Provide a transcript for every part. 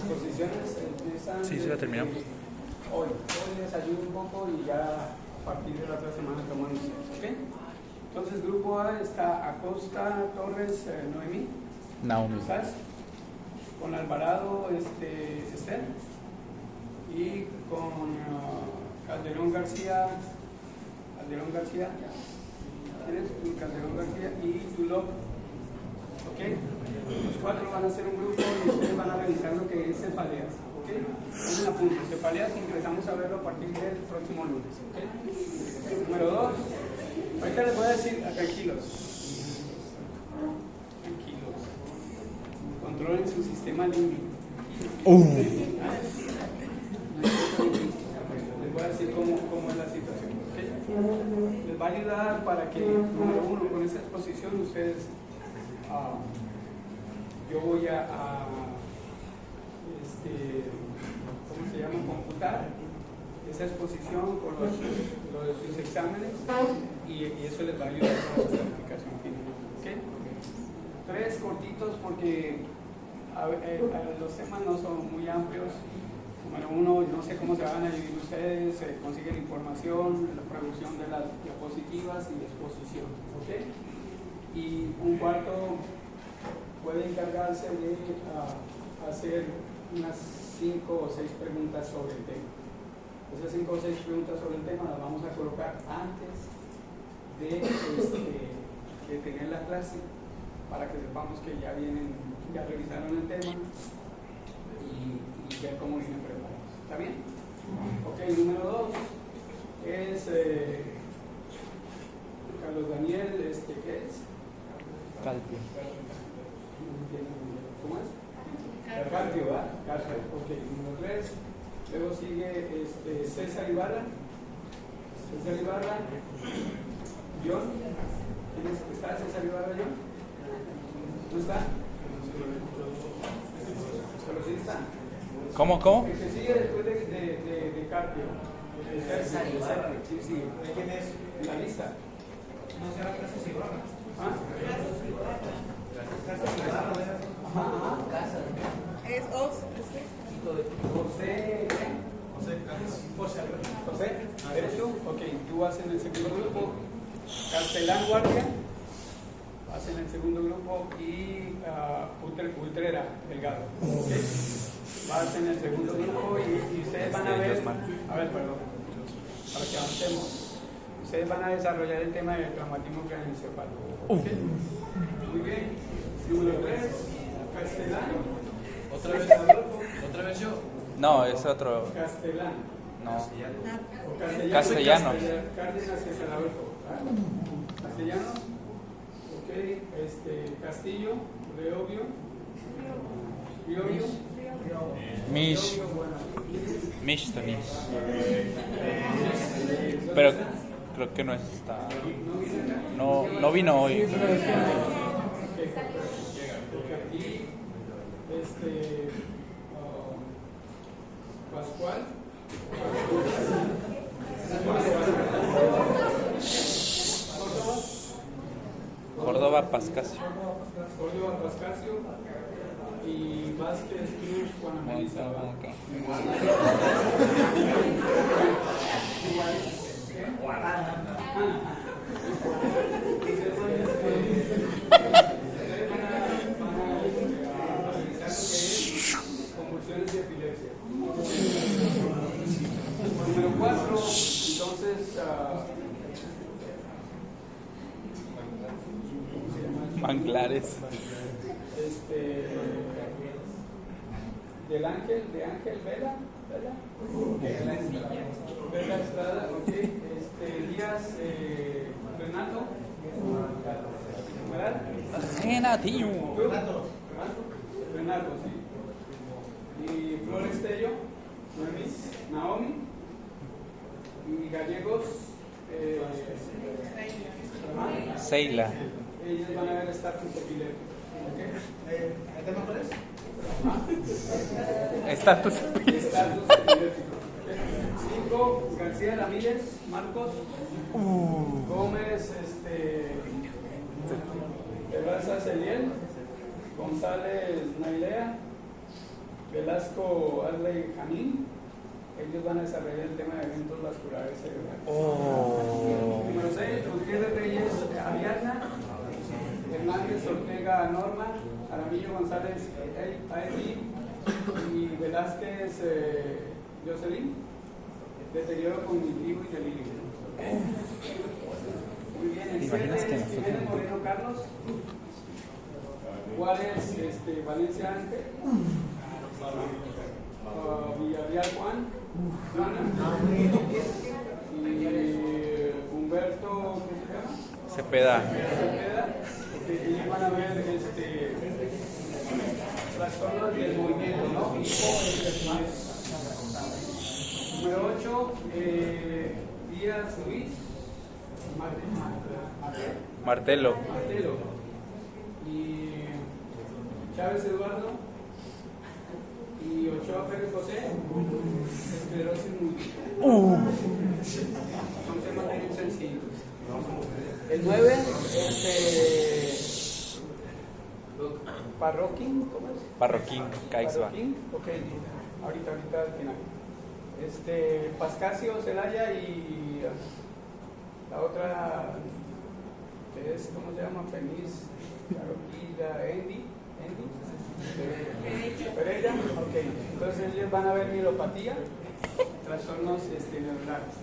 exposiciones empiezan. Sí, sí, la terminamos. Hoy les ayudo un poco y ya a partir de la otra semana tomamos iniciativas, ¿ok? Entonces, grupo A está Acosta, Torres, Noemí. Naomi. ¿Estás? Con Alvarado, Esther. Y con Calderón García. Calderón García. ¿Tienes? Calderón García y Dulop. ¿Ok? Los cuatro van a hacer un grupo y ustedes van a revisar lo que es cefaleas. ¿Ok? Es un apunte. Cefaleas empezamos a verlo a partir del próximo lunes. ¿Ok? Número 2. Ahorita les voy a decir, tranquilos. Tranquilos. Controlen su sistema límbico. Les voy a decir cómo es la situación. ¿Okay? Les va a ayudar para que, número uno, con esa exposición ustedes, yo voy a ¿cómo se llama? Computar esa exposición con lo de sus exámenes y eso les va a ayudar con su calificación final. ¿Okay? 3 cortitos porque los temas no son muy amplios. Número 1, no sé cómo se van a dividir ustedes, consiguen información, la producción de las diapositivas y exposición. ¿Okay? Y un cuarto puede encargarse de hacer unas 5 o 6 preguntas sobre el tema. Esas 5 o 6 preguntas sobre el tema las vamos a colocar antes de tener la clase para que sepamos que ya revisaron el tema y ver cómo vienen preparados. ¿Está bien? Ok, número 2 es Carlos Daniel, ¿qué es? Calpio. ¿Cómo es? Carpio, ¿verdad? Carpio. Ok, número 3. Luego sigue César Ibarra. César Ibarra. John. ¿Quién es? ¿Está César Ibarra, John? ¿No está? ¿Pero sí está? ¿Cómo? El que sigue después de Carpio. César Ibarra. Sí. ¿De quién es? En la lista. No será Casas Ibarra. ¿Ah? Casas Ibarra. Ajá. Casas. Es José, ¿eres tú? Ok, tú vas en el segundo grupo. Castellán Guardia, vas en el segundo grupo y Ultrera Delgado. ¿Okay? Vas en el segundo grupo y ustedes van a ver, perdón, para que avancemos. Ustedes van a desarrollar el tema del traumatismo craneoencefálico. ¿Okay? Muy bien. Número 3, Castellán. ¿Otra vez yo? No, es otro. Castellán. No. Castellano. Castellano. Cárdenas César Adolfo. Castellano. Ok. Castillo. Reobio. Riobio. Mish también. Pero creo que no está. No vino hoy. Pascual. Córdoba Pascasio. Córdoba Pascasio y Vázquez Cruz Juan Melissa. Convulsiones y epilepsia. Número 4, entonces Manglares. de Ángel Vela. Vela Estrada, ok. Díaz Renato. ¿Verdad? Renatinho. Renato, sí. Y Flores Tello, Naomi. Y Gallegos, Seila. ellos van a ver estatus epiléptico. ¿El tema cuál es? Estatus. Estatus epiléptico. 5, García Ramírez, Marcos. Gómez, Terraza Celiel. González Nailea. Velasco Arley Janín. Ellos van a desarrollar el tema de eventos vasculares cerebrales. Número 6, Gutiérrez Reyes Ariadna, Hernández Ortega Norma, Aramillo González Aedi y Velázquez Jocelyn, deterioro cognitivo y delirio. Muy bien, el 7 es Jiménez Moreno Carlos, Juárez Valencia Ángel, Villarreal Juana, y Humberto, ¿qué se llama? Cepeda. Ellos van a ver trastornos del movimiento, ¿no? Número 8, Díaz Luis Martelo. Y Chávez Eduardo y Ochoa Pérez José, esclerosis múltiple. Son temas muy sencillos. El 9, Parroquín, ¿cómo es? Parroquín, Caixba. Parroquín, ok, ahorita al final. Pascasio Celaya y la otra que es, ¿cómo se llama? Feliz, Andy Pereira, ok. Entonces ellos van a ver mielopatía, trastornos neurales.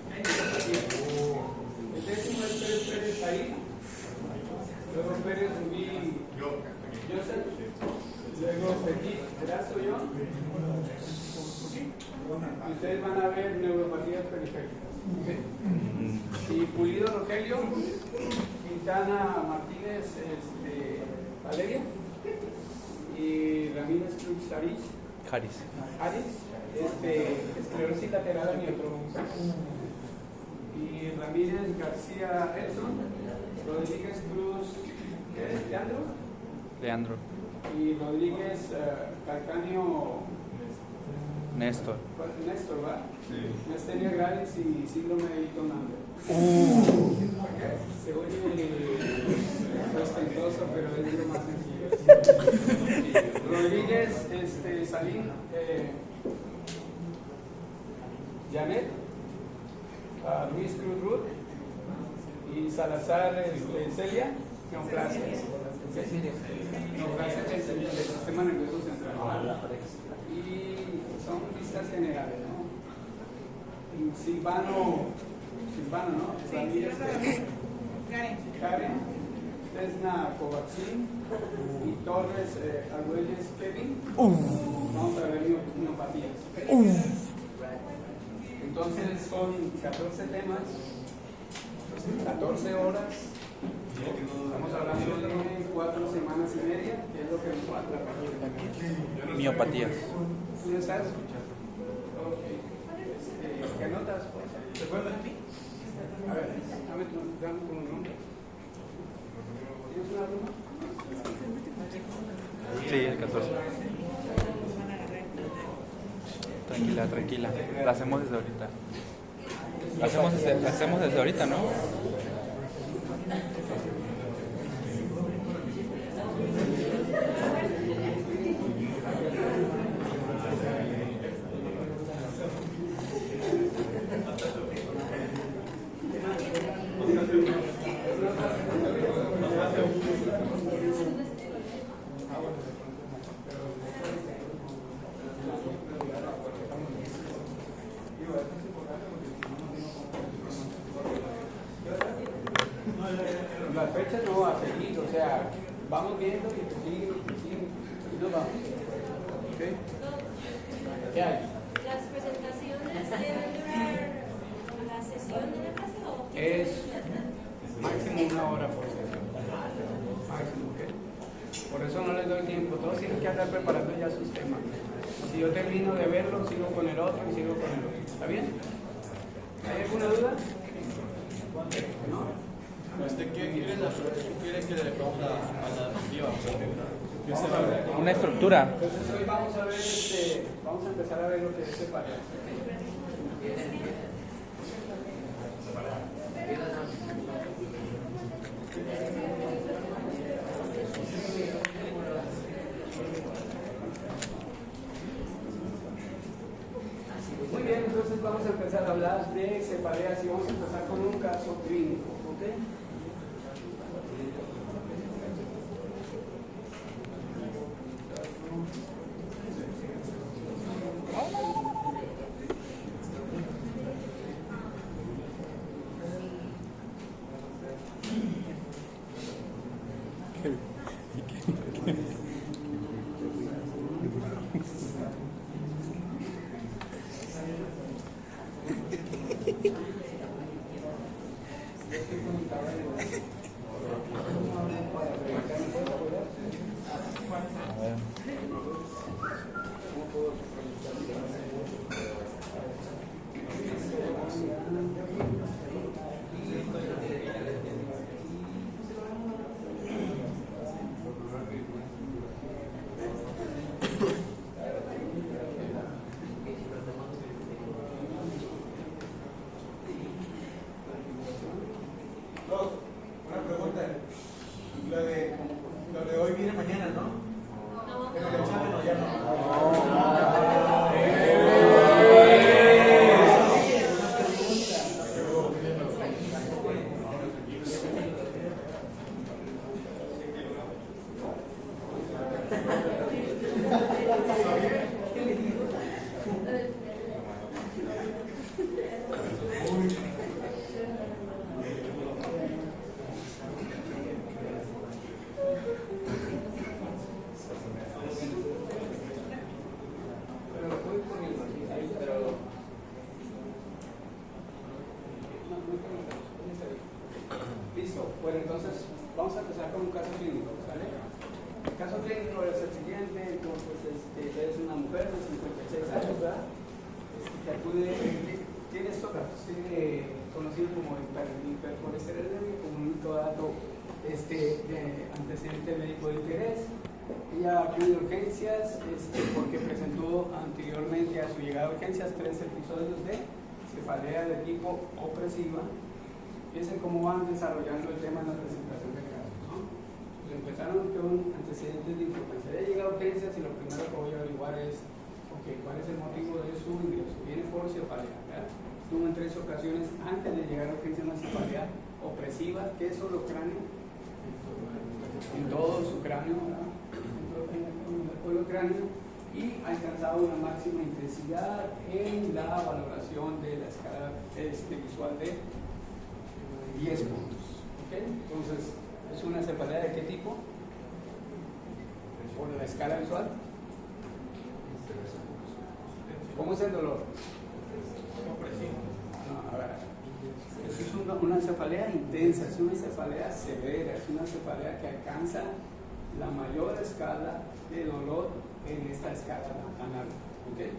El 10º es Pérez Taí, luego Pérez Rubí Joseph, luego Petit Brazo John. Ustedes van a ver neuropatías periféricas. Y Pulido Rogelio, Quintana Martínez Valeria y Ramírez Cruz Haris, esclerosis lateral amiotrófica. Y Ramírez García Edson, Rodríguez Cruz, ¿qué es? Leandro. Y Rodríguez Calcanio Néstor, ¿verdad? Sí. Miastenia gravis y síndrome de Eaton-Amber. Se oye ostentoso, pero es lo más sencillo. Rodríguez Salín Janet, Luis Cruz Ruth y Salazar Celia, neoplasias. Neoplasias del sistema nervioso central. Y son listas generales, ¿no? Silvano, ¿no? Ramírez, Karen, Tesna Covaxin y Torres Argüelles Kevin. Vamos a ver miopatías. Entonces son 14 temas, 14 horas. Estamos hablando de 4 semanas y media, que es lo que nos falta para que miopatías. ¿Tú ya estás? Ok. ¿Qué anotas? ¿Te acuerdas? A ver, dame tu nombre. ¿Tienes una pluma? Sí, el 14. Tranquila. La hacemos desde ahorita. La hacemos desde ahorita, ¿no? Las fechas no va a seguir, o sea, vamos viendo y nos vamos. ¿Okay? ¿Qué hay? ¿Las presentaciones deben durar la sesión de la clase o Es máximo 1 hora por sesión. Máximo, ¿ok? Por eso no les doy tiempo, todos tienen que andar preparando ya sus temas. Si yo termino de verlo, sigo con el otro y sigo con el otro. ¿Está bien? ¿Hay alguna duda? ¿No? ¿Qué quiere que le pongamos a la activa? Una estructura. Entonces hoy vamos a ver, vamos a empezar a ver lo que es separar. vamos a empezar a hablar de cefaleas y vamos a empezar con un caso clínico, ¿ok? Una pregunta. Lo de hoy viene mañana, ¿no? Pero el examen o ya no. Listo, bueno, entonces vamos a empezar con un caso clínico, ¿vale? El caso clínico es el siguiente, entonces es una mujer de 56 años, ¿verdad? Que acude, tiene esto conocido como hipercolesterolemia, como un único dato de antecedente médico de interés. Ella acude a urgencias porque presentó anteriormente a su llegada a urgencias 3 episodios de cefalea de tipo opresiva. Fíjense cómo van desarrollando el tema en la presentación del caso, ¿no? Pues empezaron con antecedentes de importancia. Ella llega a urgencias y lo primero que voy a averiguar es, ¿cuál es el motivo de su ingreso? Viene por cefalea, ¿verdad? Tuvo en 3 ocasiones antes de llegar a urgencias una cefalea opresiva, que es solo cráneo, en todo su cráneo, ¿verdad? En el cráneo, y ha alcanzado una máxima intensidad en la valoración de la escala visual de 10 puntos. ¿Okay? Entonces, ¿es una cefalea de qué tipo? Por la escala visual. ¿Cómo es el dolor? No, a ver. Es una cefalea intensa, es una cefalea severa, es una cefalea que alcanza la mayor escala de dolor en esta escala anal. ¿Okay?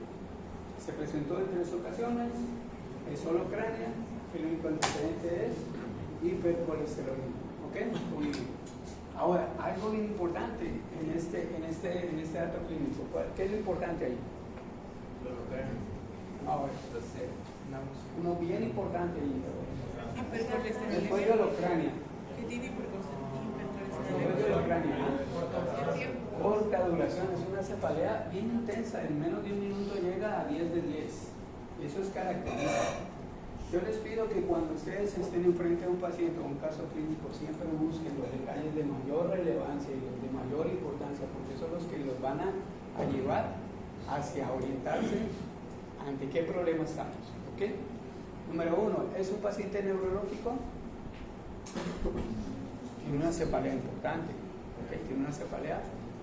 Se presentó en 3 ocasiones, es solo cránea, el único antecedente es hipercolesterolemia. ¿Okay? Muy bien. Ahora, algo bien importante en este dato clínico. ¿Qué es lo importante ahí? Ahora, uno bien importante ahí. Después de locrania. Corta duración, es una cefalea bien intensa, en menos de un minuto llega a 10 de 10. Eso es característico. Yo les pido que cuando ustedes estén enfrente a un paciente o un caso clínico, siempre busquen los detalles de mayor relevancia y los de mayor importancia, porque son los que los van a llevar hacia orientarse ante qué problema estamos. ¿Okay? Número 1, ¿es un paciente neurológico? Tiene una cefalea importante. ¿Okay? Tiene una cefalea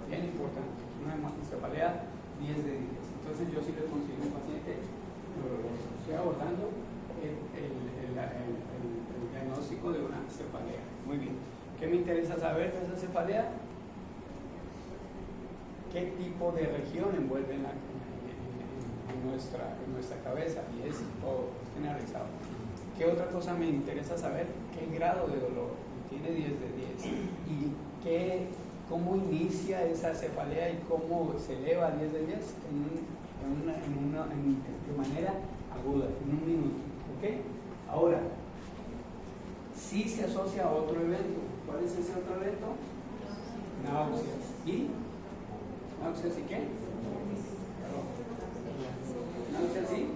bien importante, una cefalea 10 de 10. Entonces yo sí les consigo un paciente neurológico. Estoy abordando el diagnóstico de una cefalea. Muy bien. ¿Qué me interesa saber de esa cefalea? ¿Qué tipo de región envuelve en nuestra cabeza? Y es todo generalizado. ¿Qué otra cosa me interesa saber? ¿Qué grado de dolor? Tiene 10 de 10. ¿Y cómo inicia esa cefalea y cómo se eleva a 10 de 10? De manera aguda, en un minuto. ¿Okay? Ahora, sí se asocia a otro evento. ¿Cuál es ese otro evento? Náuseas. ¿Y? ¿Náuseas y qué? ¿Náuseas y?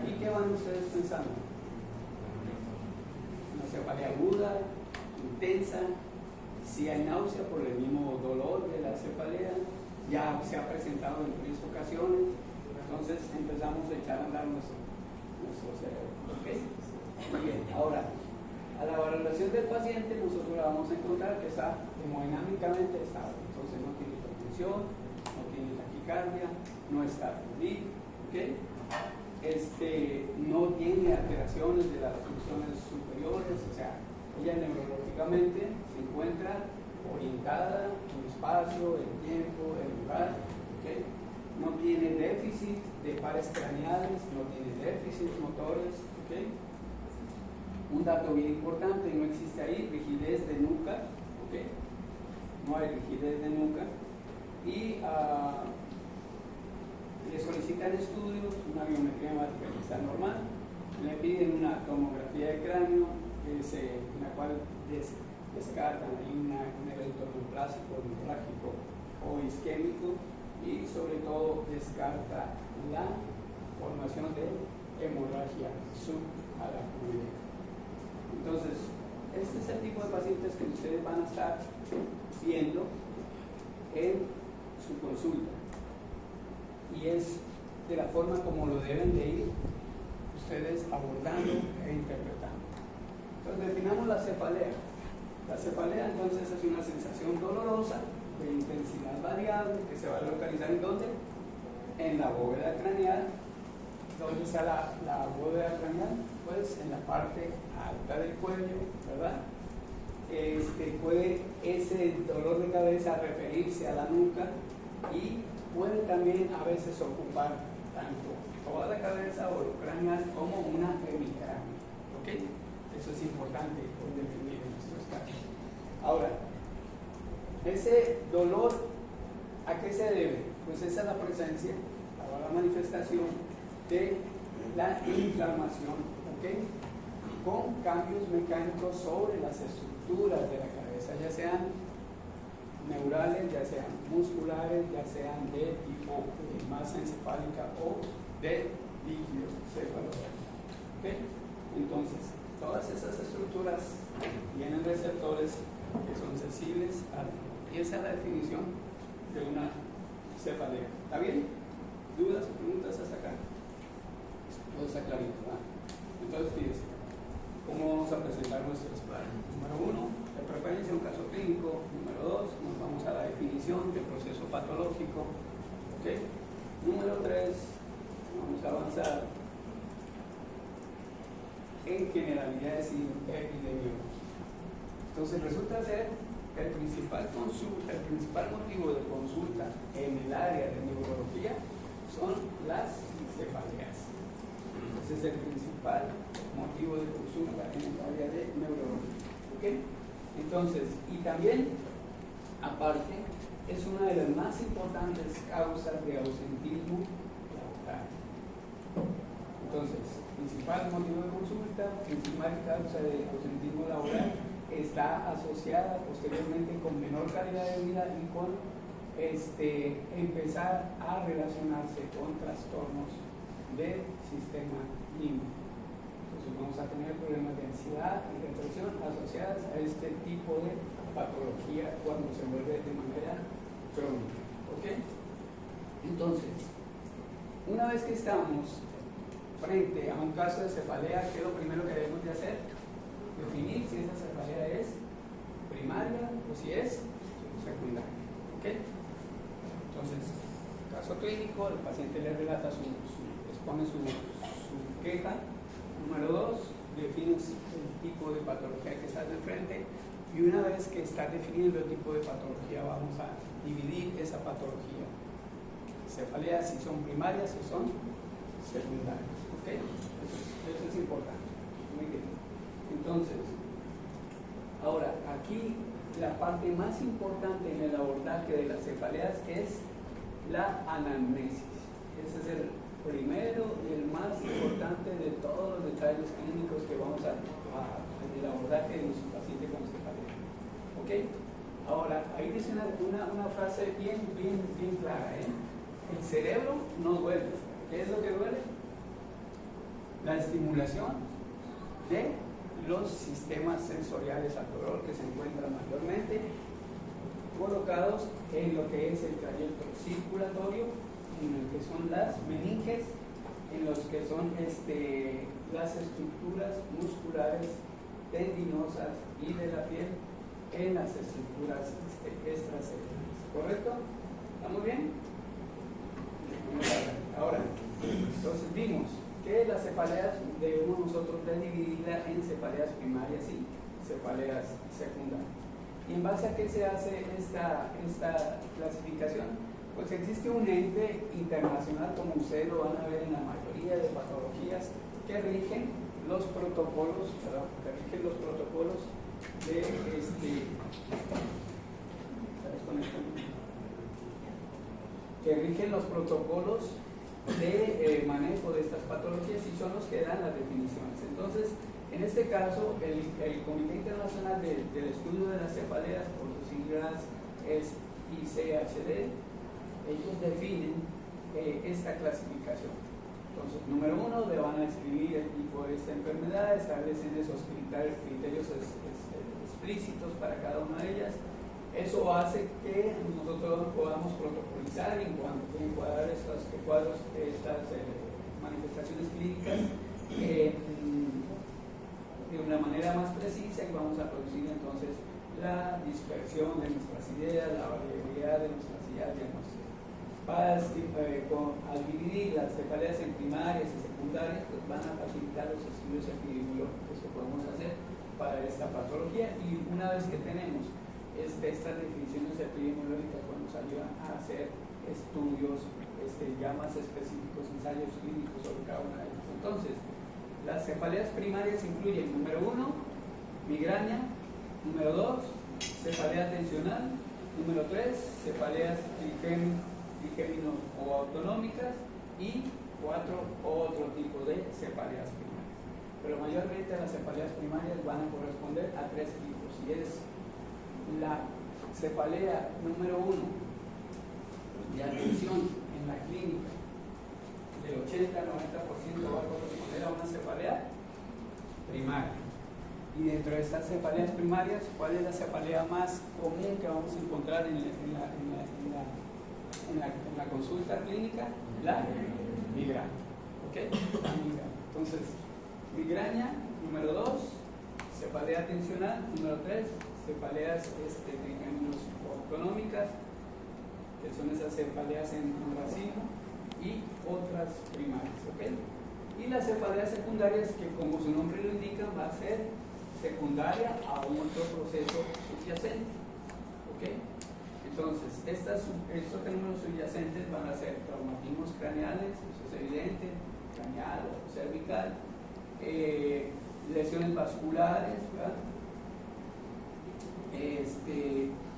aquí, ¿qué van ustedes pensando? Una cefalea aguda, intensa, si hay náusea por el mismo dolor de la cefalea, ya se ha presentado en 3 ocasiones, entonces empezamos a echar a andar nuestro cerebro. ¿Ok? Muy bien, ahora, a la valoración del paciente nosotros la vamos a encontrar que está hemodinámicamente estable, entonces no tiene hipertensión, no tiene taquicardia, no está feliz, ¿ok? No tiene alteraciones de las funciones superiores, o sea, ella neurológicamente se encuentra orientada en el espacio, el tiempo, el lugar, ¿ok? No tiene déficit de pares craneales, no tiene déficit motores, ¿ok? Un dato bien importante, no existe ahí rigidez de nuca, ¿ok? No hay rigidez de nuca. Y le solicitan estudios, una biometría hemática que está normal, le piden una tomografía de cráneo, en la cual descartan ahí un evento neoplásico, neurálgico o isquémico, y sobre todo descarta la formación de hemorragia subaracnoidea. Entonces, este es el tipo de pacientes que ustedes van a estar viendo en su consulta, y es de la forma como lo deben de ir ustedes abordando e interpretando. Entonces, definamos la cefalea. La cefalea entonces es una sensación dolorosa de intensidad variable que se va a localizar ¿en dónde? En la bóveda craneal. ¿Dónde está la bóveda craneal? Pues en la parte alta del cuello, ¿verdad? Puede ese dolor de cabeza referirse a la nuca y puede también a veces ocupar tanto toda la cabeza o lo craneal como una hemicrania, ¿ok? Eso es importante definir en nuestros casos. Ahora, ese dolor, ¿a qué se debe? Pues esa es la presencia, la manifestación de la inflamación, ¿ok? Con cambios mecánicos sobre las estructuras de la cabeza, ya sean neurales, ya sean musculares, ya sean de tipo masa encefálica o de líquido cefalorraquídeo, ¿ok? Entonces, todas esas estructuras tienen receptores que son sensibles al dolor. Y esa es la definición de una cefalea. ¿Está bien? ¿Dudas o preguntas hasta acá? Todo está clarito, ¿verdad? Entonces, fíjense, ¿cómo vamos a presentar nuestros planes? Número 1, de preferencia un caso clínico. Número 2, nos vamos a la definición del proceso patológico. ¿Ok? Número 3, vamos a avanzar en generalidades y epidemiología. Entonces, resulta ser que el principal motivo de consulta en el área de neurología son las cefaleas. Ese es el principal motivo de consulta en el área de neurología. ¿Ok? Entonces, y también, aparte, es una de las más importantes causas de ausentismo laboral. Entonces, principal motivo de consulta, principal causa de ausentismo laboral, está asociada posteriormente con menor calidad de vida y con empezar a relacionarse con trastornos del sistema límbico. Entonces vamos a tener problemas de ansiedad y depresión asociadas a este tipo de patología cuando se vuelve de manera crónica. ¿Ok? Entonces, una vez que estamos frente a un caso de cefalea, ¿qué es lo primero que debemos de hacer? Definir si esa cefalea es primaria o si es secundaria. ¿Ok? Entonces, caso clínico, el paciente le relata expone su queja. Número 2, defines el tipo de patología que estás de frente, y una vez que estás definiendo el tipo de patología, vamos a dividir esa patología. Cefaleas si son primarias o son secundarias. ¿Ok? Eso es importante. Muy bien. Entonces, ahora, aquí la parte más importante en el abordaje de las cefaleas es la anamnesis. Ese es el primero y el más importante de todos los detalles clínicos que vamos en el abordaje de nuestro paciente con cefalea. ¿Ok? Ahora, ahí dice una frase bien clara, ¿eh? El cerebro no duele. ¿Qué es lo que duele? la estimulación de los sistemas sensoriales al dolor que se encuentran mayormente colocados en lo que es el trayecto circulatorio, en el que son las meninges, en los que son las estructuras musculares tendinosas y de la piel, en las estructuras extracelulares. ¿Correcto? ¿Estamos bien? Ahora, entonces vimos que las cefaleas debemos nosotros dividirla en cefaleas primarias y cefaleas secundarias. ¿Y en base a qué se hace esta clasificación? Pues existe un ente internacional, como ustedes lo van a ver en la mayoría de patologías, que rigen los protocolos, de manejo de estas patologías y son los que dan las definiciones. Entonces, en este caso, el Comité Internacional del Estudio de las Cefaleas, por sus siglas es ICHD, ellos definen esta clasificación. Entonces, número 1, le van a escribir el tipo de esta enfermedad, establecen esos criterios explícitos para cada una de ellas. Eso hace que nosotros podamos protocolizar y encuadrar estas manifestaciones clínicas de una manera más precisa, y vamos a producir entonces la dispersión de nuestras ideas, la variabilidad de nuestras ideas diagnósticas. Al dividir las cefaleas en primarias y secundarias, pues van a facilitar los estudios epidemiológicos que podemos hacer para esta patología, y una vez que tenemos estas definiciones epidemiológicas, pues nos ayudan a hacer estudios ya más específicos, ensayos clínicos sobre cada una de ellas. Entonces, las cefaleas primarias incluyen, número 1, migraña; número 2, cefalea tensional; número 3, cefaleas trigémino o autonómicas; y 4, otro tipo de cefaleas primarias. Pero mayormente las cefaleas primarias van a corresponder a 3 tipos, y es la cefalea número 1 de atención en la clínica, del 80-90% va a corresponder a una cefalea primaria. Y dentro de estas cefaleas primarias, ¿cuál es la cefalea más común que vamos a encontrar en la consulta clínica? La migraña. ¿Ok? La migraña. Entonces, migraña, número 2, cefalea tensional; número 3, cefaleas trigéminos autonómicas, que son esas cefaleas en racimo, y otras primarias. ¿Ok? Y las cefaleas secundarias, que como su nombre lo indica, va a ser secundaria a otro proceso subyacente. ¿Ok? Entonces, estos fenómenos subyacentes van a ser traumatismos craneales, eso es evidente, craneal o cervical, lesiones vasculares, ¿verdad?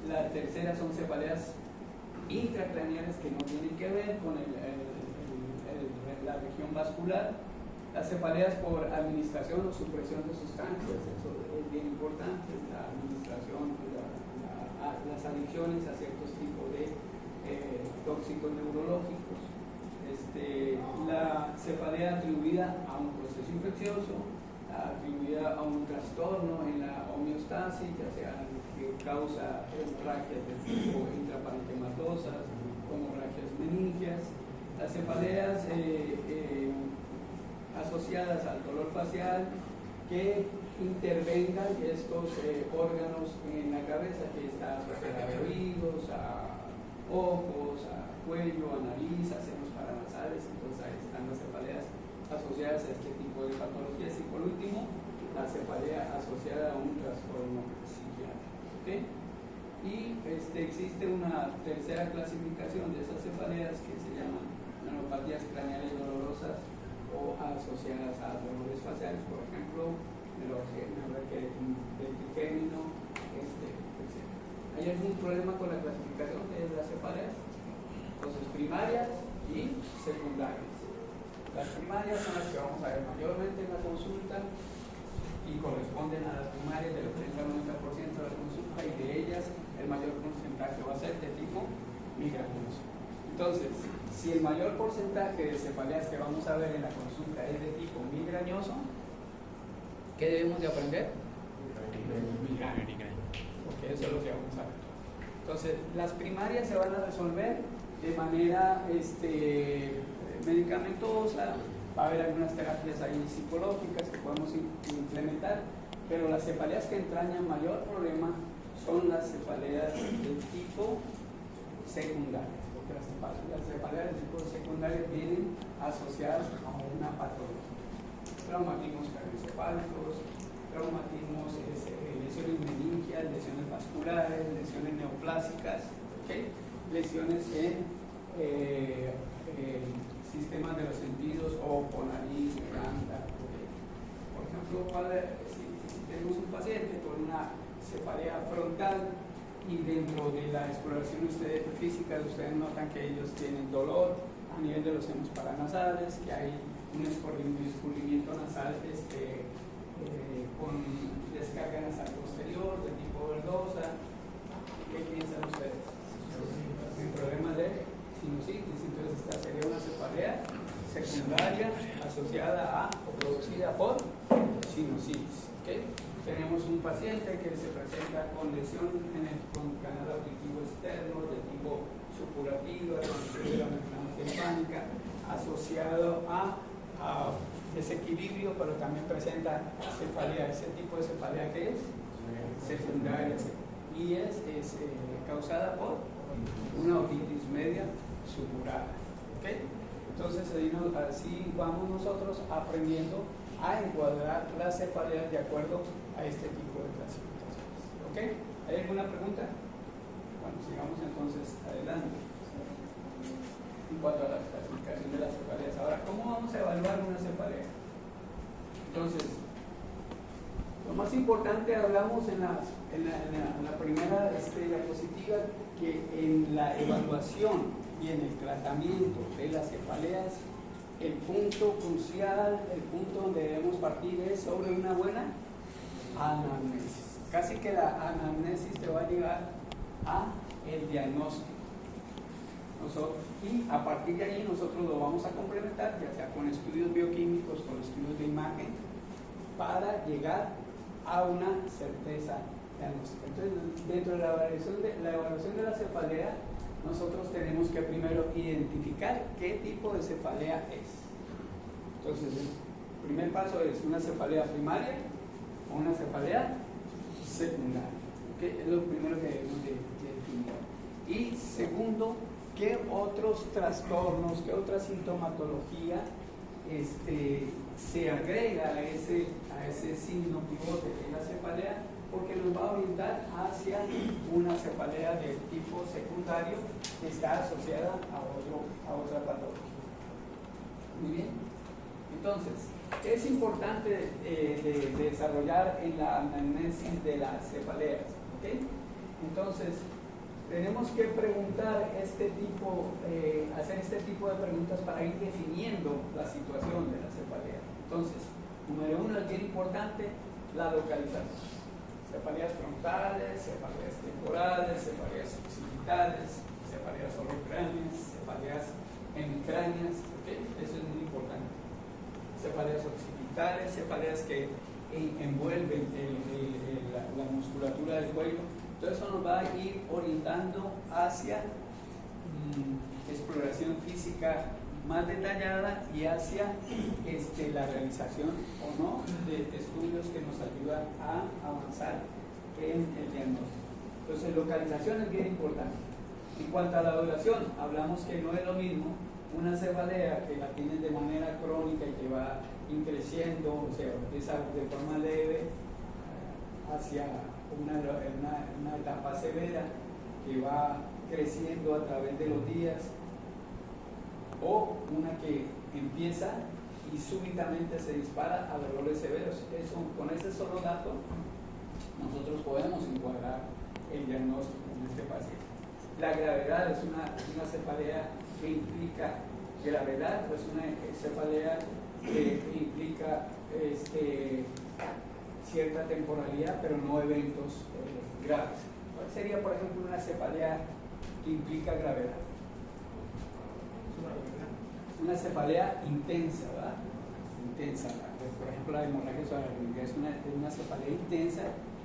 La tercera son cefaleas intracraneales, que no tienen que ver con la región vascular. Las cefaleas por administración o supresión de sustancias, eso es bien importante, la administración, las adicciones a ciertos tipos de tóxicos neurológicos. La cefalea atribuida a un proceso infeccioso, atribuida a un trastorno en la homeostasis, ya sea que causa hemorragias del tipo intraparentematosas, hemorragias meningias. Las cefaleas asociadas al dolor facial, que intervengan estos órganos en la cabeza, que está asociada a oídos, a ojos, a cuello, a nariz, a senos paranasales. Entonces ahí están las cefaleas asociadas a este tipo de patologías. Y por último, la cefalea asociada a un trastorno psiquiátrico. ¿Okay? Y existe una tercera clasificación de esas cefaleas, que se llaman neuropatías craneales dolorosas o asociadas a dolores faciales, por ejemplo, del trigémino, etc. ¿Hay algún problema con la clasificación de las cefaleas? Entonces, primarias y secundarias. Las primarias son las que vamos a ver mayormente en la consulta y corresponden a las primarias del 80-90% de la consulta, y de ellas el mayor porcentaje va a ser de tipo migrañoso. Entonces, Si el mayor porcentaje de cefaleas que vamos a ver en la consulta es de tipo migrañoso, ¿qué debemos de aprender? Migraña, porque eso es lo que vamos a ver. Entonces, las primarias se van a resolver de manera medicamentosa, va a haber algunas terapias ahí psicológicas que podemos implementar, pero las cefaleas que entrañan mayor problema son las cefaleas del tipo secundario, porque las cefaleas del tipo secundario vienen asociadas a una patología. Traumatismos cardioencefálicos, traumatismos, lesiones meningias, lesiones vasculares, lesiones neoplásicas, ¿okay? Lesiones en sistemas de los sentidos, ojo, nariz, garganta. Por ejemplo, si tenemos un paciente con una cefalea frontal y dentro de la exploración física ustedes notan que ellos tienen dolor a nivel de los senos paranasales, que hay un escurrimiento nasal con descarga nasal posterior de tipo verdosa. ¿Qué piensan ustedes? El problema de sinusitis, entonces esta sería una cefalea secundaria asociada a o producida por sinusitis. ¿Okay? Tenemos un paciente que se presenta con lesión con canal auditivo externo de tipo supurativo, de la membrana timpánica, asociado a desequilibrio, pero también presenta cefalea. Ese tipo de cefalea que es secundaria y es causada por una otitis media supurada. ¿Okay? Entonces así vamos nosotros aprendiendo a encuadrar las cefaleas de acuerdo a este tipo de clasificaciones. ¿Okay? ¿Hay alguna pregunta? Bueno, sigamos entonces adelante. En cuanto a la clasificación de las cefaleas. Ahora, ¿cómo vamos a evaluar una cefalea? Entonces, lo más importante, hablamos en la primera diapositiva, que en la evaluación y en el tratamiento de las cefaleas, el punto crucial, el punto donde debemos partir es sobre una buena anamnesis. Casi que la anamnesis te va a llevar a el diagnóstico. Y a partir de ahí nosotros lo vamos a complementar, ya sea con estudios bioquímicos, con estudios de imagen, para llegar a una certeza diagnóstica. Entonces, dentro de la evaluación de la cefalea, nosotros tenemos que primero identificar qué tipo de cefalea es. Entonces, el primer paso es una cefalea primaria o una cefalea secundaria. ¿Okay? Es lo primero que debemos de definir. Y segundo, ¿qué otros trastornos, qué otra sintomatología se agrega a ese signo pivote de la cefalea? Porque nos va a orientar hacia una cefalea de tipo secundario que está asociada a otra patología. Muy bien. Entonces, es importante desarrollar en la anamnesis de las cefaleas. ¿Okay? Entonces, tenemos que preguntar hacer este tipo de preguntas para ir definiendo la situación de la cefalea. Entonces, número uno, es bien importante la localización. Cefaleas frontales, cefaleas temporales, cefaleas occipitales, cefaleas olecráneas, cefaleas hemicráneas. ¿Okay? Eso es muy importante. Cefaleas occipitales, cefaleas que envuelven la musculatura del cuello. Todo eso nos va a ir orientando hacia exploración física más detallada y hacia la realización o no de estudios que nos ayudan a avanzar en el diagnóstico. Entonces, localización es bien importante. En cuanto a la duración, hablamos que no es lo mismo una cefalea que la tienes de manera crónica y que va creciendo, o sea, empieza de forma leve hacia una etapa severa que va creciendo a través de los días, o una que empieza y súbitamente se dispara a dolores severos. Con ese solo dato nosotros podemos encuadrar el diagnóstico en este paciente. La gravedad es una cefalea que implica gravedad, o es una cefalea que implica cierta temporalidad, pero no eventos graves. ¿Cuál sería, por ejemplo, una cefalea que implica gravedad? Una cefalea intensa, ¿verdad? Intensa. Por ejemplo, la hemorragia subaracnoidea es una cefalea intensa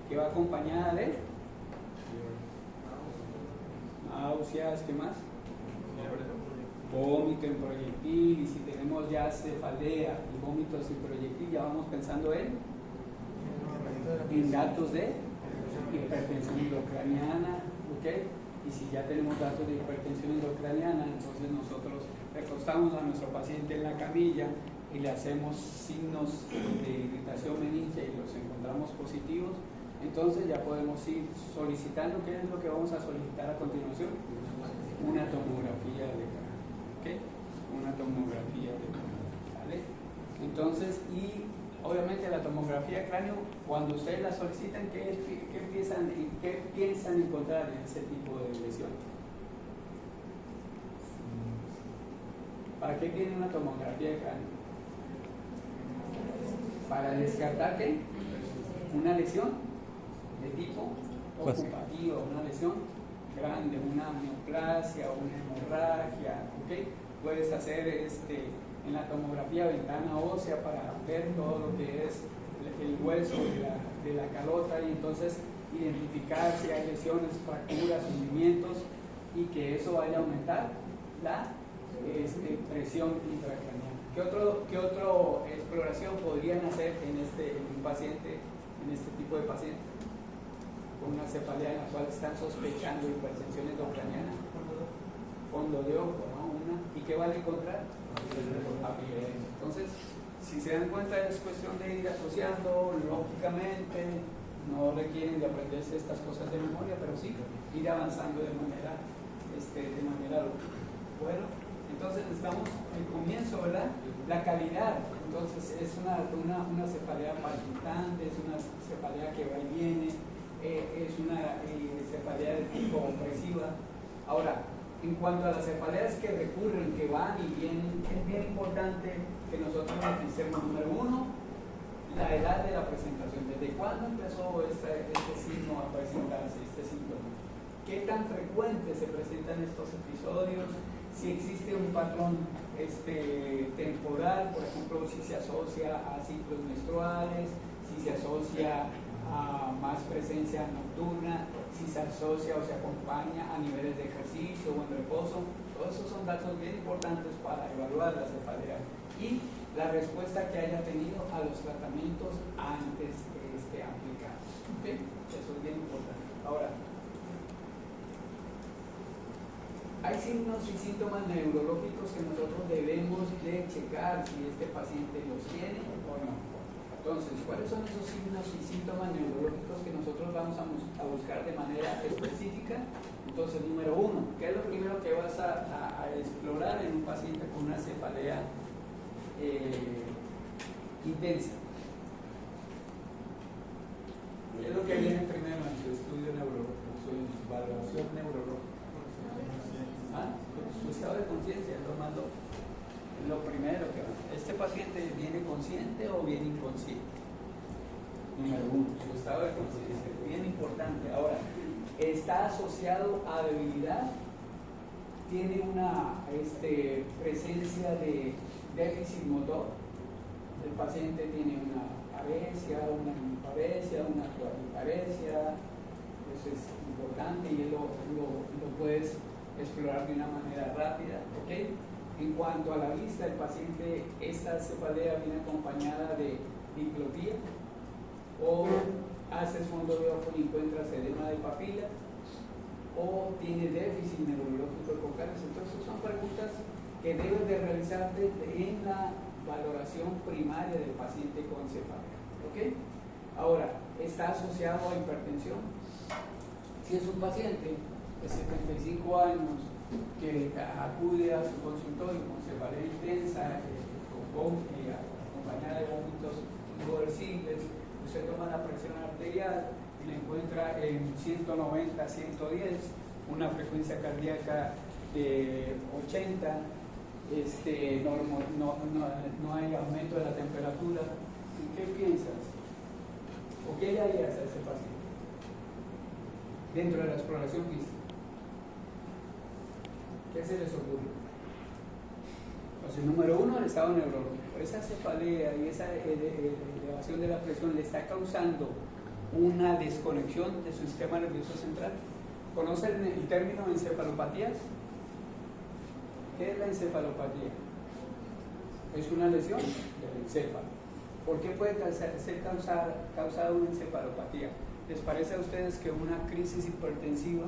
que va acompañada de náuseas, ¿qué más? Vómito en proyectil, y si tenemos ya cefalea y vómitos en proyectil, ya vamos pensando en datos de hipertensión endocraniana, ¿ok? Y si ya tenemos datos de hipertensión endocraniana, entonces nosotros recostamos a nuestro paciente en la camilla y le hacemos signos de irritación meningia y los encontramos positivos, entonces ya podemos ir solicitando. ¿Qué es lo que vamos a solicitar a continuación? Una tomografía de cráneo, ¿ok? Una tomografía de cráneo, ¿vale? Entonces, y obviamente la tomografía de cráneo, cuando ustedes la solicitan, ¿qué piensan encontrar en ese tipo de lesión? ¿Para qué tiene una tomografía de cráneo? Para descartar ¿qué? Una lesión de tipo ocupativa, una lesión grande, una neoplasia, una hemorragia, ¿ok? Puedes hacer en la tomografía ventana ósea para ver todo lo que es el hueso de la calota y entonces identificar si hay lesiones, fracturas, hundimientos y que eso vaya a aumentar la presión intracraneal. ¿Qué otra exploración podrían hacer en un paciente, en este tipo de paciente con una cefalea en la cual están sospechando hipertensión endocraniana? Fondo de ojo, ¿no? ¿Y qué van a encontrar? Entonces, si se dan cuenta, es cuestión de ir asociando lógicamente, no requieren de aprenderse estas cosas de memoria, pero sí ir avanzando de manera lógica. Bueno, entonces necesitamos el comienzo, ¿verdad? La calidad. Entonces es una cefalea palpitante, es una cefalea que va y viene, es una cefalea de tipo opresiva. Ahora, en cuanto a las cefaleas que recurren, que van y vienen, es bien importante que nosotros utilicemos, número uno, la edad de la presentación. ¿Desde cuándo empezó este signo a presentarse, este síntoma? ¿Qué tan frecuente se presentan estos episodios? Si existe un patrón temporal, por ejemplo, si se asocia a ciclos menstruales, si se asocia a más presencia nocturna, si se asocia o se acompaña a niveles de ejercicio o en reposo. Todos esos son datos bien importantes para evaluar la cefalea y la respuesta que haya tenido a los tratamientos antes aplicados. ¿Okay? Eso es bien importante. Ahora, hay signos y síntomas neurológicos que nosotros debemos de checar si este paciente los tiene o no. Entonces, ¿cuáles son esos signos y síntomas neurológicos que nosotros vamos a buscar de manera específica? Entonces, número uno, ¿qué es lo primero que vas a explorar en un paciente con una cefalea intensa? ¿Qué es lo que viene primero en su estudio neurológico, su evaluación neurológica? Su estado de conciencia es lo primero que va. ¿Este paciente viene consciente o viene inconsciente? Número uno, su estado de conciencia, bien importante. Ahora, ¿está asociado a debilidad? ¿Tiene una presencia de déficit motor? El paciente tiene una paresia, una hemiparesia, una cuadriparesia. Eso es importante y lo puedes explorar de una manera rápida, ¿ok? En cuanto a la vista del paciente, esta cefalea viene acompañada de diplopía o haces fondo de ojo y encuentras edema de papila o tiene déficit neurológico focales. Entonces son preguntas que debes de realizarte en la valoración primaria del paciente con cefalea, ¿ok? Ahora, ¿está asociado a hipertensión? Si es un paciente de 75 años que acude a su consultorio con cefalea intensa, acompañada de vómitos irreversibles, usted toma la presión arterial y la encuentra en 190, 110, una frecuencia cardíaca de 80, no hay aumento de la temperatura. ¿Qué piensas? ¿O qué le harías a ese paciente dentro de la exploración física? ¿Qué se les ocurre? Entonces, número 1, el estado neurológico. Esa cefalea y esa elevación de la presión le está causando una desconexión de su sistema nervioso central. ¿Conocen el término encefalopatías? ¿Qué es la encefalopatía? Es una lesión del encéfalo. ¿Por qué puede ser causada una encefalopatía? ¿Les parece a ustedes que una crisis hipertensiva,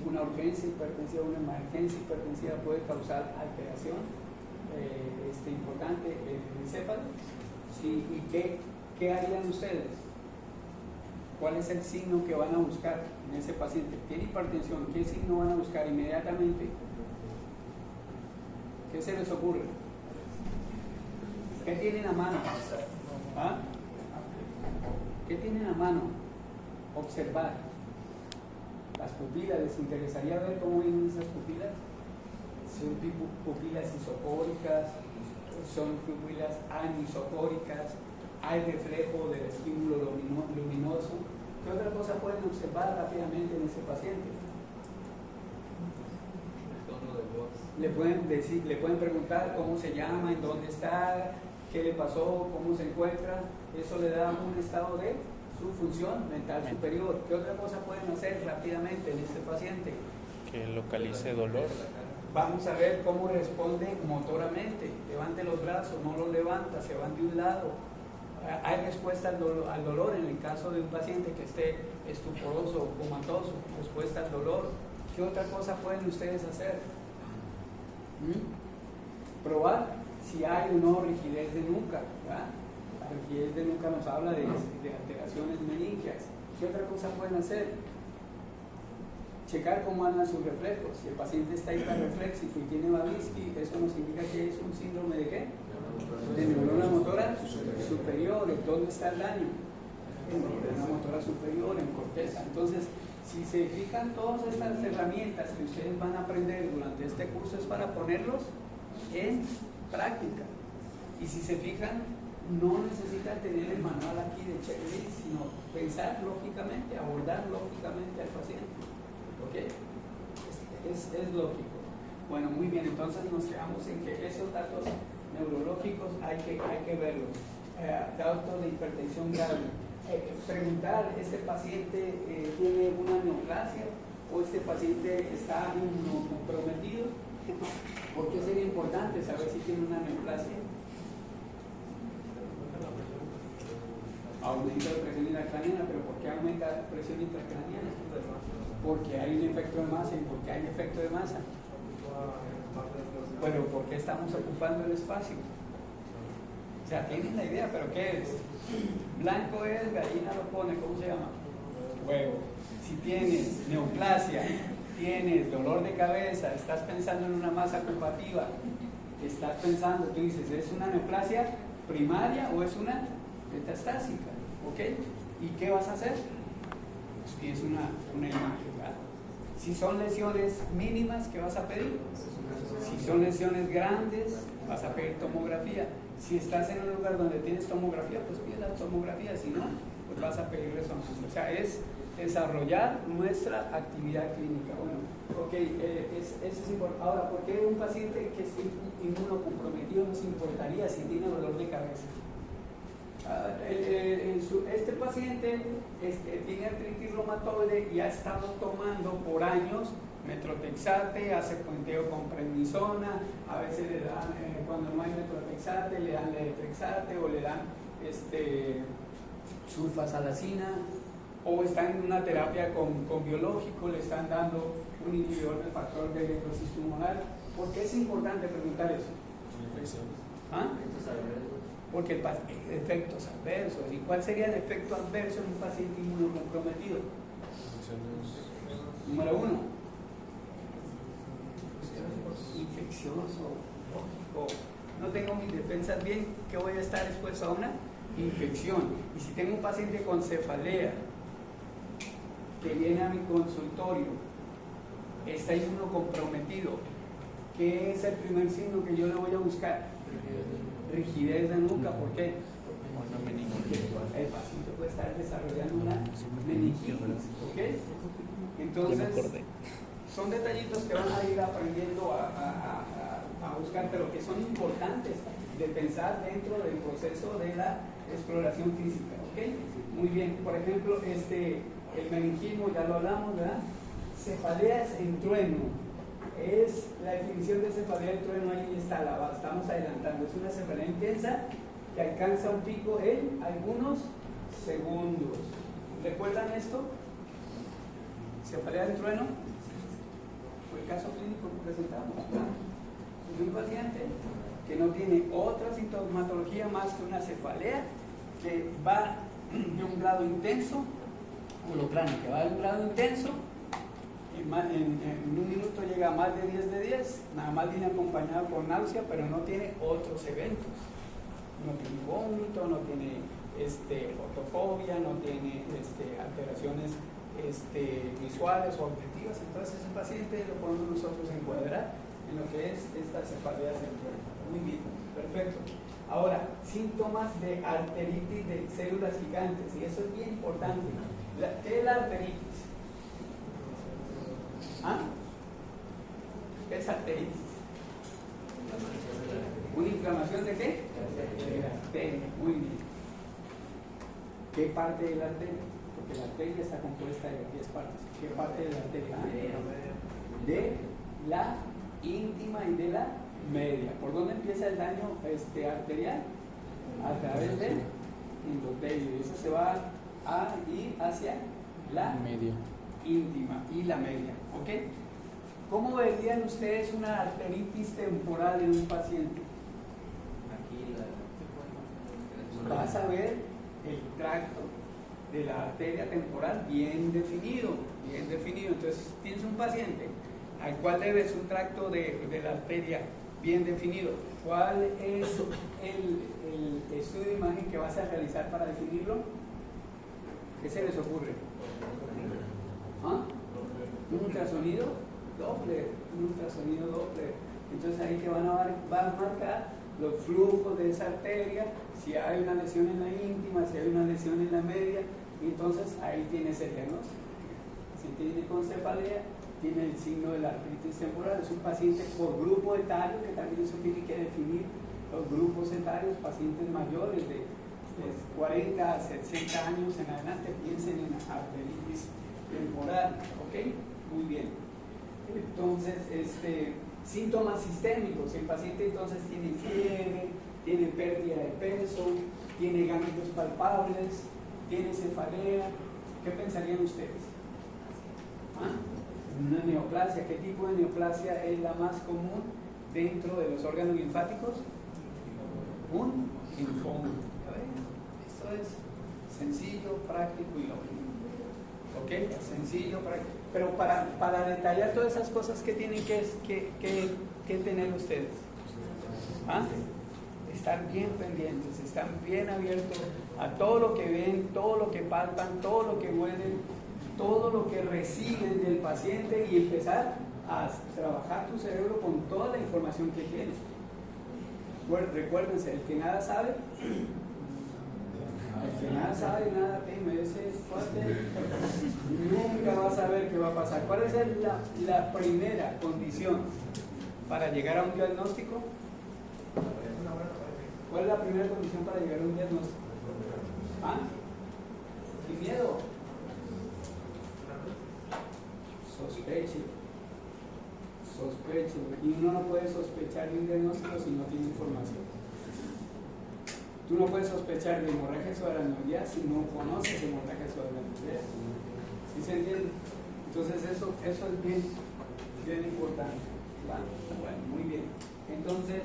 una urgencia hipertensiva, una emergencia hipertensiva puede causar alteración importante en el encéfalo? Sí, ¿y qué harían ustedes? ¿Cuál es el signo que van a buscar en ese paciente? ¿Tiene hipertensión? ¿Qué signo van a buscar inmediatamente? ¿Qué se les ocurre? ¿Qué tienen a mano? ¿Ah? ¿Qué tienen a mano? Observar. Las pupilas, ¿les interesaría ver cómo vienen esas pupilas? Son pupilas isocóricas, son pupilas anisocóricas, hay reflejo del estímulo luminoso. ¿Qué otra cosa pueden observar rápidamente en ese paciente? Le pueden decir, le pueden preguntar cómo se llama, en dónde está, qué le pasó, cómo se encuentra. Eso le da un estado de su función mental superior. ¿Qué otra cosa pueden hacer rápidamente en este paciente? Que localice dolor. Vamos a ver cómo responde motoramente. Levante los brazos, no los levanta, se van de un lado. Hay respuesta al dolor en el caso de un paciente que esté estuporoso o comatoso, respuesta al dolor. ¿Qué otra cosa pueden ustedes hacer? Probar si hay o no rigidez de nuca. ¿verdad? La rigidez de nuca nos habla de alteraciones meningias. ¿Qué otra cosa pueden hacer? Checar cómo andan sus reflejos. Si el paciente está hiperreflexivo y tiene Babinski, eso nos indica que es un síndrome de ¿qué? De neurona motora superior. ¿Dónde está el daño? En neurona motora superior, en corteza. Entonces, si se fijan, todas estas herramientas que ustedes van a aprender durante este curso es para ponerlos en práctica. Y si se fijan, no necesitan tener el manual aquí de checklist, sino pensar lógicamente, abordar lógicamente al paciente. ¿Ok? Es lógico. Bueno, muy bien, entonces nos quedamos en que esos datos neurológicos hay que verlos. Datos de hipertensión grave. Preguntar, ¿este paciente tiene una neoplasia o este paciente está inmunocomprometido? ¿Por qué sería importante saber si tiene una neoplasia? Aumenta la presión intracraniana, pero ¿por qué aumenta la presión intracraniana? Porque hay un efecto de masa. ¿Y por qué hay efecto de masa? Pero ¿por qué estamos ocupando el espacio? O sea, tienen la idea, pero ¿qué es? Blanco es, gallina lo pone, ¿cómo se llama? Huevo. Si tienes neoplasia, tienes dolor de cabeza, estás pensando en una masa ocupativa, estás pensando, tú dices, ¿es una neoplasia primaria o es una metastásica? ¿Ok? ¿Y qué vas a hacer? Pues pides una imagen, ¿verdad? Si son lesiones mínimas, ¿qué vas a pedir? Si son lesiones grandes, vas a pedir tomografía. Si estás en un lugar donde tienes tomografía, pues pide la tomografía. Si no, pues vas a pedir resonancia. O sea, es desarrollar nuestra actividad clínica. Bueno, ok, eso es importante. Ahora, ¿por qué un paciente que esté inmunocomprometido nos importaría si tiene dolor de cabeza? Este paciente tiene artritis reumatoide y ha estado tomando por años metrotexate, hace puenteo con prednisona, a veces le dan, cuando no hay metrotexate, le dan letrexate o le dan sulfasalacina, o está en una terapia con biológico, le están dando un inhibidor del factor de necrosis tumoral. ¿Por qué es importante preguntar eso? ¿Ah? Porque efectos adversos. ¿Y cuál sería el efecto adverso en un paciente inmunocomprometido? Número 1, infeccioso. No tengo mis defensas bien, que voy a estar expuesto a una infección. Y si tengo un paciente con cefalea que viene a mi consultorio, está inmunocomprometido, ¿qué es el primer signo que yo le voy a buscar? Rigidez de nuca. ¿Por qué? Porque el paciente puede estar desarrollando una meningitis. ¿Ok? Entonces, son detallitos que van a ir aprendiendo a buscar, pero que son importantes de pensar dentro del proceso de la exploración física, ¿ok? Muy bien, por ejemplo, el meningismo ya lo hablamos, ¿verdad? Cefaleas en trueno, es la definición de cefalea en trueno, ahí está, la estamos adelantando, es una cefalea intensa que alcanza un pico en algunos segundos. ¿Recuerdan esto? Cefalea en trueno, fue el caso clínico que presentamos, ¿verdad? Es un paciente que no tiene otra sintomatología más que una cefalea que va de un grado intenso, holocráneo, que va de un grado intenso, en un minuto llega a más de 10 de 10, nada más viene acompañado por náusea, pero no tiene otros eventos. No tiene vómito, no tiene fotofobia, no tiene alteraciones visuales o auditivas. Entonces ese paciente lo podemos nosotros encuadrar en lo que es esta cefalea central. Muy bien, perfecto. Ahora, síntomas de arteritis de células gigantes, y eso es bien importante. ¿Qué es la arteritis? ¿Ah? ¿Qué es arteritis? ¿Una inflamación de qué? De la arteria. Muy bien. ¿Qué parte de la arteria? Porque la arteria está compuesta de 10 partes. ¿Qué parte de la arteria? De la íntima y de la media. ¿Por dónde empieza el daño arterial? A través del endotelio. Y eso se va a ir hacia la íntima y la media. ¿Ok? ¿Cómo verían ustedes una arteritis temporal en un paciente? Vas a ver el tracto de la arteria temporal bien definido, bien definido. Entonces tienes un paciente al cual le ves un tracto de la arteria bien definido. ¿Cuál es el estudio de imagen que vas a realizar para definirlo? ¿Qué se les ocurre? ¿Ah? ¿Un ultrasonido? Doppler, un ultrasonido Doppler. Entonces ahí que van a marcar los flujos de esa arteria, si hay una lesión en la íntima, si hay una lesión en la media, y entonces ahí tienes el diagnóstico. Si tiene con cefalea, tiene el signo de la artritis temporal. Es un paciente por grupo etario, que también eso tiene que definir los grupos etarios, pacientes mayores de 40 a 60 años en adelante, piensen en artritis temporal, ¿ok? Muy bien. Entonces, síntomas sistémicos, el paciente entonces tiene fiebre, tiene pérdida de peso, tiene ganglios palpables, tiene cefalea. ¿Qué pensarían ustedes? ¿Ah? Una neoplasia. ¿Qué tipo de neoplasia es la más común dentro de los órganos linfáticos? Un linfoma. Esto es sencillo, práctico y lógico. ¿Ok? Sencillo, práctico. Pero para detallar todas esas cosas que tienen que tener ustedes. ¿Ah? Estar bien pendientes, estar bien abiertos a todo lo que ven, todo lo que palpan, todo lo que huelen, todo lo que reciben del paciente y empezar a trabajar tu cerebro con toda la información que tienes. Bueno, recuérdense, el que nada sabe, nada teme. Ese es fuerte, nunca va a saber qué va a pasar. ¿Cuál es la primera condición para llegar a un diagnóstico? ¿Cuál es la primera condición para llegar a un diagnóstico? ¿Ah? Sin miedo. Sospeche. Y uno no puede sospechar de un diagnóstico si no tiene información. Tú no puedes sospechar de hemorragia exoaranoidea si no conoces hemorragia exoaranoidea. ¿Sí se entiende? Entonces eso es bien importante. ¿Vale? Bueno, muy bien. Entonces,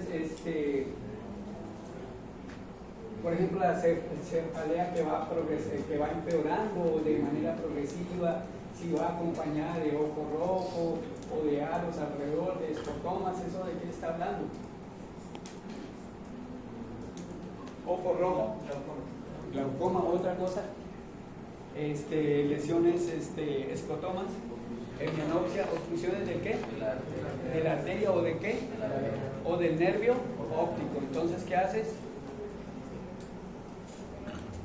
por ejemplo, la cefalea que va empeorando de manera progresiva, si va acompañada de ojo rojo o de halos alrededor, de escotomas, ¿eso de qué está hablando? Ojo rojo, glaucoma, otra cosa, lesiones, escotomas, hemianopsia, obstrucciones ¿de qué? De la arteria o de qué? O del nervio óptico. Entonces, ¿qué haces?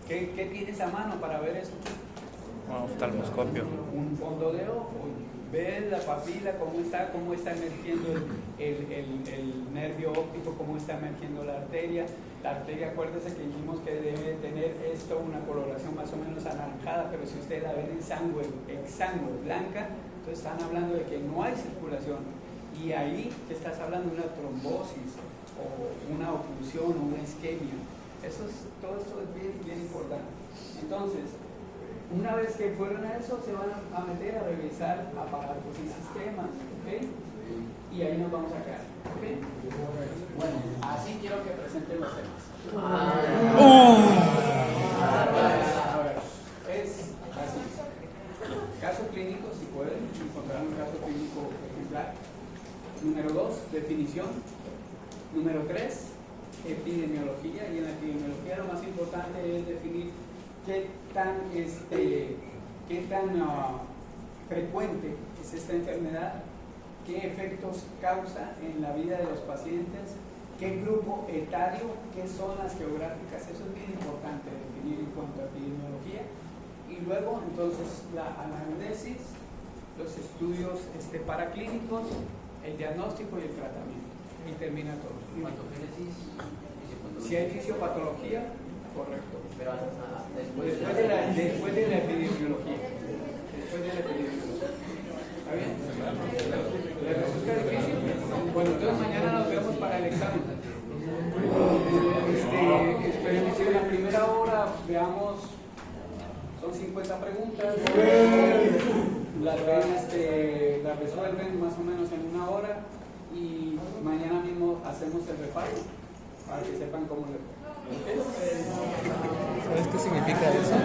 ¿Qué tienes a mano para ver eso? Oftalmoscopio. Un fondo de ojo. ves la papila, cómo está emergiendo el nervio óptico, cómo está emergiendo la arteria. La arteria, acuérdese que dijimos que debe tener esto una coloración más o menos anaranjada, pero si ustedes la ven exangüe, blanca, entonces están hablando de que no hay circulación. Y ahí te estás hablando de una trombosis, o una oclusión, o una isquemia. Todo esto es bien, bien importante. Entonces, una vez que fueron a eso, se van a meter a revisar aparatos y sistemas, ¿ok? Y ahí nos vamos a quedar, ¿ok? Bueno, así quiero que presenten los temas. A ver, es así. Caso clínico, si pueden encontrar un caso clínico ejemplar. Número 2, definición. Número 3, epidemiología. Y en la epidemiología lo más importante es definir qué tan frecuente es esta enfermedad, qué efectos causa en la vida de los pacientes, qué grupo etario, qué zonas geográficas. Eso es bien importante definir en cuanto a epidemiología. Y luego, entonces, la anamnesis, los estudios paraclínicos, el diagnóstico y el tratamiento. Y termina todo. Si hay fisiopatología, correcto. Pero Después de la epidemiología. ¿Está bien? ¿Les resulta difícil? Bueno, entonces mañana nos vemos para el examen. Esperemos que en la primera hora veamos, son 50 preguntas. Las resuelven más o menos en una hora y mañana mismo hacemos el repaso para que sepan cómo le fue. ¿Sabes qué significa eso?